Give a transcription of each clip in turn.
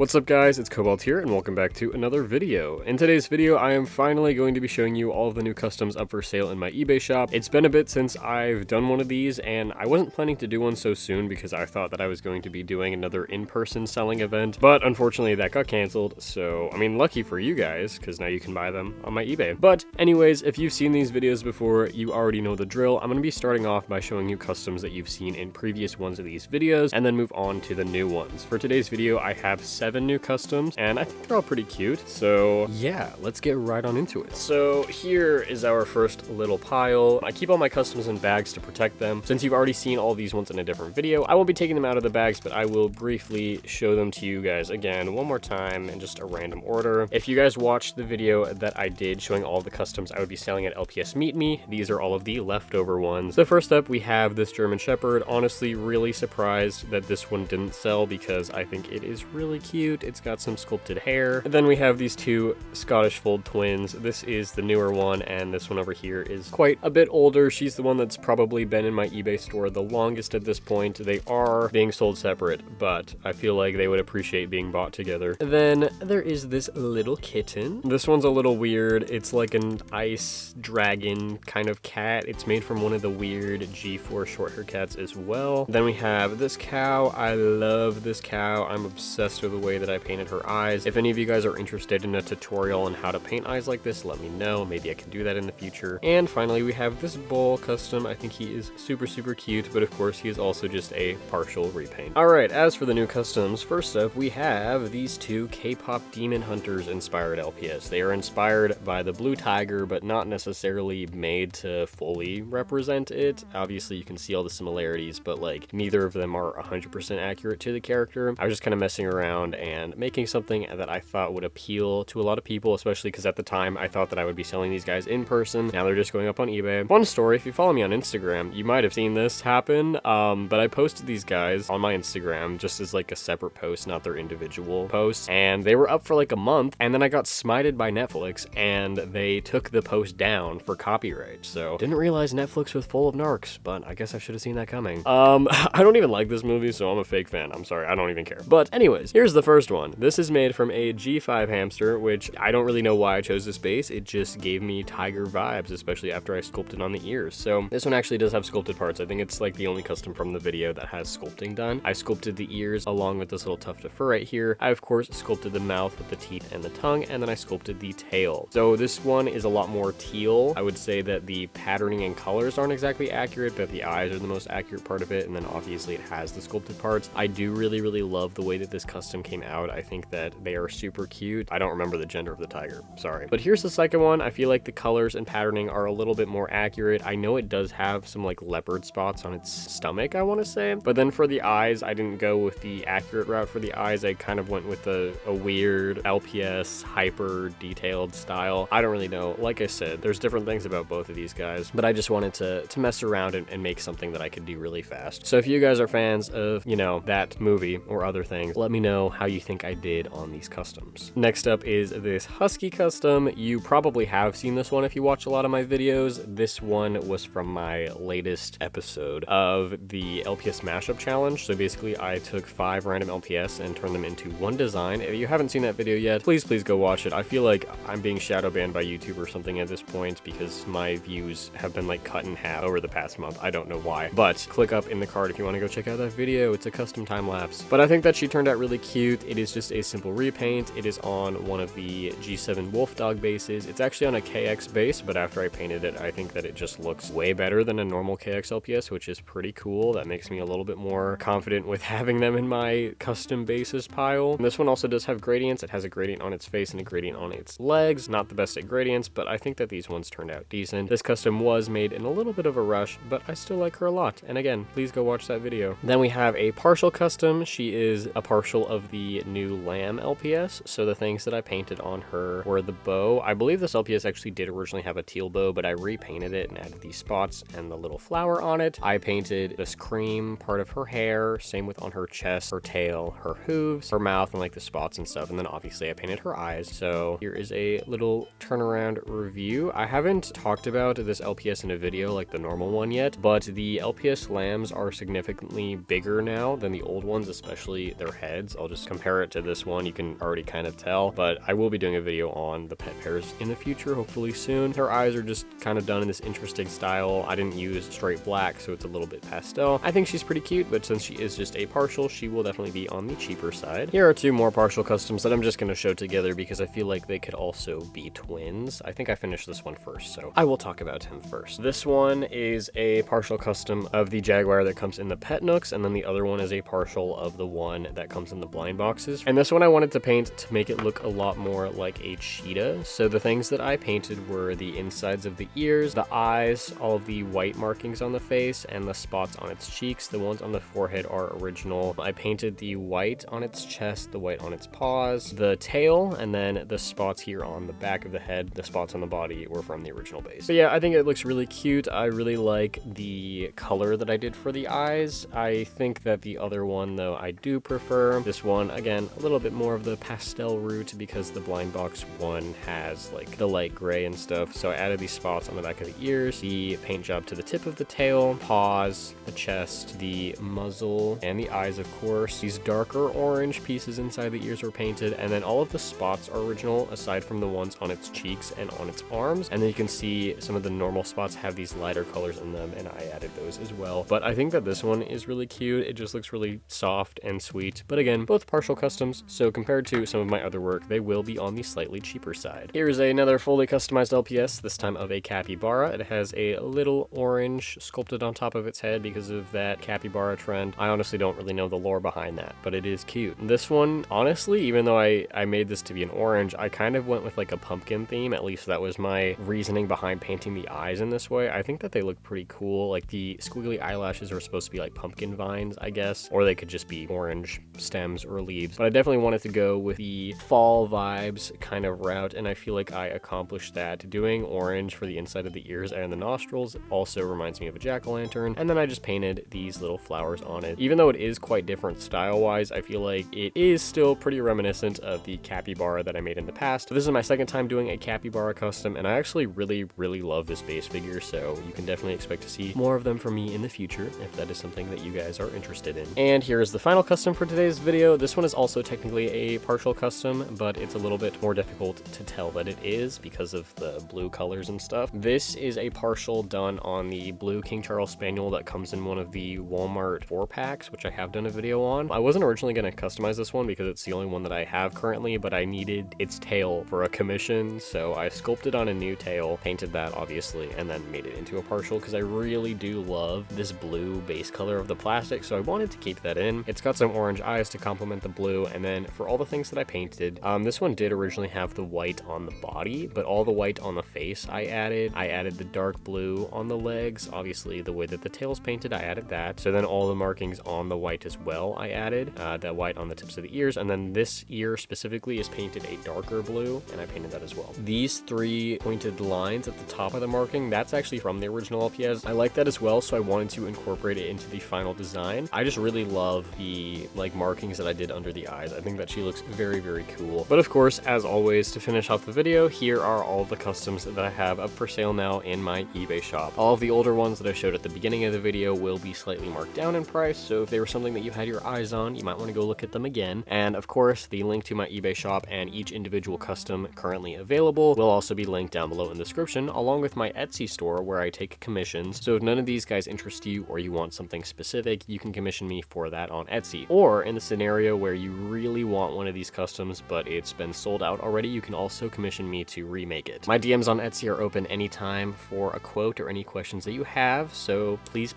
What's up guys, it's Cobalt here and welcome back to another video. In today's video, I am finally going to be showing you all of the new customs up for sale in my eBay shop. It's been a bit since I've done one of these and I wasn't planning to do one so soon because I thought that I was going to be doing another in-person selling event, but unfortunately that got canceled. So, I mean, lucky for you guys because now you can buy them on my eBay. But anyways, if you've seen these videos before, you already know the drill. I'm going to be starting off by showing you customs that you've seen in previous ones of these videos and then move on to the new ones. For today's video, I have 7 new customs and I think they're all pretty cute, so yeah, let's get right on into it. So here is our first little pile. I keep all my customs in bags to protect them. Since you've already seen all these ones in a different video, I won't be taking them out of the bags, but I will briefly show them to you guys again one more time in just a random order. If you guys watched the video that I did showing all the customs I would be selling at LPS Meet Me, these are all of the leftover ones. So first up we have this German Shepherd. Honestly, really surprised that this one didn't sell because I think it is really cute. It's got some sculpted hair. And then we have these 2 Scottish Fold twins. This is the newer one, and this one over here is quite a bit older. She's the one that's probably been in my eBay store the longest at this point. They are being sold separate, but I feel like they would appreciate being bought together. And then there is this little kitten. This one's a little weird. It's like an ice dragon kind of cat. It's made from one of the weird G4 short hair cats as well. Then we have this cow. I love this cow. I'm obsessed with the way that I painted her eyes. If any of you guys are interested in a tutorial on how to paint eyes like this, let me know. Maybe I can do that in the future. And finally, we have this bull custom. I think he is super cute, but of course he is also just a partial repaint. All right, as for the new customs, first up we have these 2 K-pop Demon Hunters inspired LPS. They are inspired by the blue tiger, but not necessarily made to fully represent it. Obviously you can see all the similarities, but like neither of them are 100% accurate to the character. I was just kind of messing around and making something that I thought would appeal to a lot of people, especially because at the time I thought that I would be selling these guys in person. Now they're just going up on eBay. Fun story, if you follow me on Instagram, you might have seen this happen, but I posted these guys on my Instagram just as like a separate post, not their individual posts, and they were up for like a month, and then I got smited by Netflix and they took the post down for copyright. So didn't realize Netflix was full of narcs, but I guess I should have seen that coming. I don't even like this movie, so I'm a fake fan. I'm sorry, I don't even care. But anyways, here's the first one. This is made from a G5 hamster, which I don't really know why I chose this base. It just gave me tiger vibes, especially after I sculpted on the ears. So this one actually does have sculpted parts. I think it's like the only custom from the video that has sculpting done. I sculpted the ears along with this little tuft of fur right here. I of course sculpted the mouth with the teeth and the tongue, and then I sculpted the tail. So this one is a lot more teal. I would say that the patterning and colors aren't exactly accurate, but the eyes are the most accurate part of it, and then obviously it has the sculpted parts. I do really love the way that this custom came out. I think that they are super cute. I don't remember the gender of the tiger, sorry. But here's the second one. I feel like the colors and patterning are a little bit more accurate. I know it does have some like leopard spots on its stomach, I want to say, but then for the eyes, I didn't go with the accurate route for the eyes. I kind of went with a weird LPS hyper detailed style. I don't really know. Like I said, there's different things about both of these guys, but I just wanted to mess around and make something that I could do really fast. So if you guys are fans of, you know, that movie or other things, let me know how you think I did on these customs. Next up is this Husky custom. You probably have seen this one if you watch a lot of my videos. This one was from my latest episode of the LPS Mashup challenge. So basically I took 5 random LPS and turned them into one design. If you haven't seen that video yet, please go watch it. I feel like I'm being shadow banned by YouTube or something at this point because my views have been like cut in half over the past month. I don't know why, but click up in the card if you want to go check out that video. It's a custom time lapse, but I think that she turned out really cute. It is just a simple repaint. It is on one of the G7 Wolf Dog bases. It's actually on a KX base, but after I painted it, I think that it just looks way better than a normal KX LPS, which is pretty cool. That makes me a little bit more confident with having them in my custom bases pile. And this one also does have gradients. It has a gradient on its face and a gradient on its legs. Not the best at gradients, but I think that these ones turned out decent. This custom was made in a little bit of a rush, but I still like her a lot. And again, please go watch that video. Then we have a partial custom. She is a partial of the new Lamb LPS. So the things that I painted on her were the bow. I believe this LPS actually did originally have a teal bow, but I repainted it and added these spots and the little flower on it. I painted this cream part of her hair, same with on her chest, her tail, her hooves, her mouth, and like the spots and stuff. And then obviously I painted her eyes. So here is a little turnaround review. I haven't talked about this LPS in a video like the normal one yet, but the LPS lambs are significantly bigger now than the old ones, especially their heads. I'll just just compare it to this one, you can already kind of tell, but I will be doing a video on the pet pairs in the future, hopefully soon. Her eyes are just kind of done in this interesting style. I didn't use straight black, so it's a little bit pastel. I think she's pretty cute, but since she is just a partial, she will definitely be on the cheaper side. Here are two more partial customs that I'm just going to show together because I feel like they could also be twins. I think I finished this one first, so I will talk about him first. This one is a partial custom of the Jaguar that comes in the pet nooks, and then the other one is a partial of the one that comes in the blind boxes. And this one I wanted to paint to make it look a lot more like a cheetah. So the things that I painted were the insides of the ears, the eyes, all of the white markings on the face, and the spots on its cheeks. The ones on the forehead are original. I painted the white on its chest, the white on its paws, the tail, and then the spots here on the back of the head, the spots on the body were from the original base. But yeah, I think it looks really cute. I really like the color that I did for the eyes. I think that the other one, though, I do prefer. This one, again, a little bit more of the pastel route because the blind box one has like the light gray and stuff. So I added these spots on the back of the ears, the paint job to the tip of the tail, paws, the chest, the muzzle, and the eyes, of course. These darker orange pieces inside the ears were painted, and then all of the spots are original aside from the ones on its cheeks and on its arms. And then you can see some of the normal spots have these lighter colors in them, and I added those as well. But I think that this one is really cute. It just looks really soft and sweet. But again, both partial customs, so compared to some of my other work, they will be on the slightly cheaper side. Here's another fully customized LPS, this time of a capybara. It has a little orange sculpted on top of its head because of that capybara trend. I honestly don't really know the lore behind that, but it is cute. This one, honestly, even though I made this to be an orange, I kind of went with like a pumpkin theme. At least that was my reasoning behind painting the eyes in this way. I think that they look pretty cool. Like the squiggly eyelashes are supposed to be like pumpkin vines, I guess, or they could just be orange stems or leaves. But I definitely wanted to go with the fall vibes kind of route, and I feel like I accomplished that. Doing orange for the inside of the ears and the nostrils also reminds me of a jack-o'-lantern, and then I just painted these little flowers on it. Even though it is quite different style-wise, I feel like it is still pretty reminiscent of the capybara that I made in the past. This is my second time doing a capybara custom, and I actually really love this base figure, so you can definitely expect to see more of them from me in the future if that is something that you guys are interested in. And here is the final custom for today's video. This one is also technically a partial custom, but it's a little bit more difficult to tell that it is because of the blue colors and stuff. This is a partial done on the blue King Charles Spaniel that comes in one of the Walmart 4-packs, which I have done a video on. I wasn't originally going to customize this one because it's the only one that I have currently, but I needed its tail for a commission, so I sculpted on a new tail, painted that obviously, and then made it into a partial because I really do love this blue base color of the plastic, so I wanted to keep that in. It's got some orange eyes to complement the blue, and then for all the things that I painted, this one did originally have the white on the body, but all the white on the face I added. I added the dark blue on the legs, obviously the way that the tail's painted, I added that. So then all the markings on the white as well, I added that white on the tips of the ears, and then this ear specifically is painted a darker blue, and I painted that as well. These three pointed lines at the top of the marking, that's actually from the original LPS. I like that as well, so I wanted to incorporate it into the final design. I just really love the like markings that I did under the eyes. I think that she looks very cool. But of course, as always, to finish off the video, here are all the customs that I have up for sale now in my eBay shop. All of the older ones that I showed at the beginning of the video will be slightly marked down in price, so if they were something that you had your eyes on, you might want to go look at them again. And of course, the link to my eBay shop and each individual custom currently available will also be linked down below in the description, along with my Etsy store where I take commissions. So if none of these guys interest you or you want something specific, you can commission me for that on Etsy. Or in the scenario where you really want one of these customs but it's been sold out already, you can also commission me to remake it. My DMs on Etsy are open anytime for a quote or any questions that you have, so please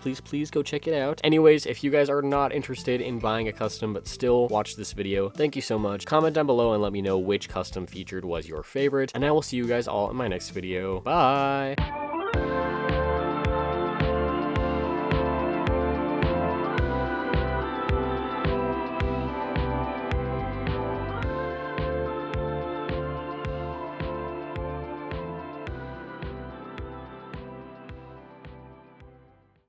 go check it out. Anyways, if you guys are not interested in buying a custom but still watch this video, thank you so much. Comment down below and let me know which custom featured was your favorite, and I will see you guys all in my next video. Bye!